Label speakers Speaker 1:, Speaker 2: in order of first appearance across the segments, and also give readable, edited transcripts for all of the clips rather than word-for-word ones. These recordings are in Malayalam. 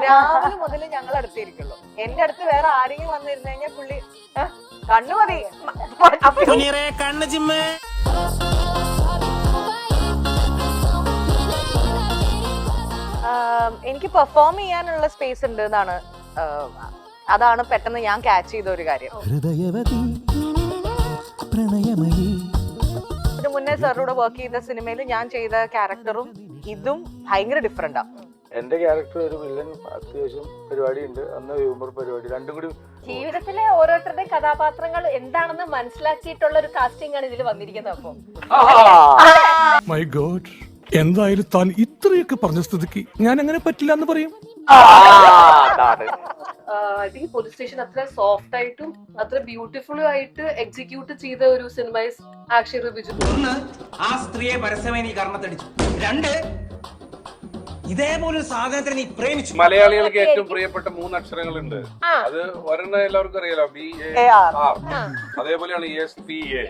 Speaker 1: രാവിലെ മുതൽ ഞങ്ങൾ അടുത്തിരിക്കുള്ളൂ. എന്റെ അടുത്ത് വേറെ ആരെങ്കിലും വന്നിരുന്നു കഴിഞ്ഞാൽ പുള്ളി കണ്ണു മതി.
Speaker 2: കണ്ണ് ചിമ്മേ.
Speaker 1: എനിക്ക് പെർഫോം ചെയ്യാനുള്ള സ്പേസ് ഉണ്ട് എന്നാണ്, അതാണ് പെട്ടെന്ന് ഞാൻ ക്യാച്ച് ചെയ്ത ഒരു കാര്യം. ഇതിന് മുന്നേ സാറിനോട് വർക്ക് ചെയ്ത സിനിമയിൽ ഞാൻ ചെയ്ത ക്യാരക്ടറും ഇതും ഭയങ്കര ഡിഫറെന്റാ.
Speaker 3: എന്റെ ക്യാരക്ടർ ഒരു വില്ലൻ അത്യാവശ്യം പരിപാടി ഉണ്ട്, അന്ന് ഹ്യൂമർ പരിപാടി, രണ്ടും കൂടി.
Speaker 4: ജീവിതത്തിലെ ഓരോരുത്തരുടെ കഥാപാത്രങ്ങൾ എന്താണെന്ന് മനസ്സിലാക്കിയിട്ടുള്ള ഒരു കാസ്റ്റിംഗ് ആണ് ഇതിൽ വന്നിരിക്കുന്നത്. അപ്പൊ
Speaker 5: മൈ ഗോഡ്, എന്തായാലും താൻ ഇത്രയൊക്കെ പറഞ്ഞ സ്ഥിതിക്ക് ഞാൻ അങ്ങനെ പറ്റില്ല എന്ന് പറയും.
Speaker 6: ഐ തിങ്ക് പോലീസ് സ്റ്റേഷൻ അത്ര സോഫ്റ്റ് ആയിട്ടും അത്ര ബ്യൂട്ടിഫുള്ളും ആയിട്ട് എക്സിക്യൂട്ട് ചെയ്ത ഒരു സിനിമ ആക്ഷൻ ബിജു.
Speaker 2: ഒന്ന്, ആ സ്ത്രീയെ പരസ്യമായി നീ കർണത്തടിച്ചു. രണ്ട്, ഇതേപോലെ സാധനത്തിന് നീ പ്രേമിച്ചു.
Speaker 3: മലയാളികൾക്ക് ഏറ്റവും പ്രിയപ്പെട്ട 3 അക്ഷരങ്ങളുണ്ട്. അത് ഒരെണ്ണം എല്ലാവർക്കും അറിയാലോ, BAR. അതേപോലെയാണ് ESPA.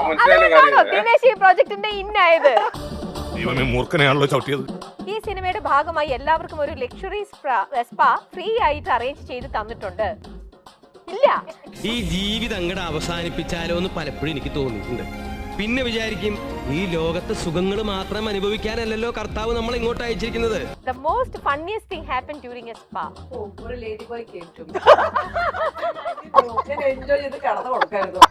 Speaker 3: മനസ്സിലായ കാര്യം.
Speaker 4: ഈ പ്രോജക്ടിന്റെ ഇന്നായത്
Speaker 5: മൂർഖനെയാണല്ലോ ചവിട്ടിയത്.
Speaker 4: ഈ സിനിമയുടെ ഭാഗമായി എല്ലാവർക്കും ഒരു ലക്ഷറി സ്പാ ഫ്രീ ആയിട്ട് അറേഞ്ച് ചെയ്ത് തന്നിട്ടുണ്ട്. ഇല്ല,
Speaker 7: ഈ ജീവിതം അങ്ങോട്ട് അവസാനിപ്പിച്ചാലോ എന്ന് പലപ്പോഴും എനിക്ക് തോന്നിയിട്ടുണ്ട്. പിന്നെ വിചാരിക്കും, ഈ ലോകത്തെ സുഖങ്ങൾ മാത്രം അനുഭവിക്കാനല്ലല്ലോ കർത്താവ് നമ്മൾ ഇങ്ങോട്ട് അയച്ചിരിക്കുന്നത്.
Speaker 4: The most funniest thing happened during a spa.
Speaker 6: ഒരു ലേഡി ബോയ് കേട്ടു. ഞാൻ എൻജോയ് ചെയ്ത് കടന്നു കൊടുക്കായിരുന്നു.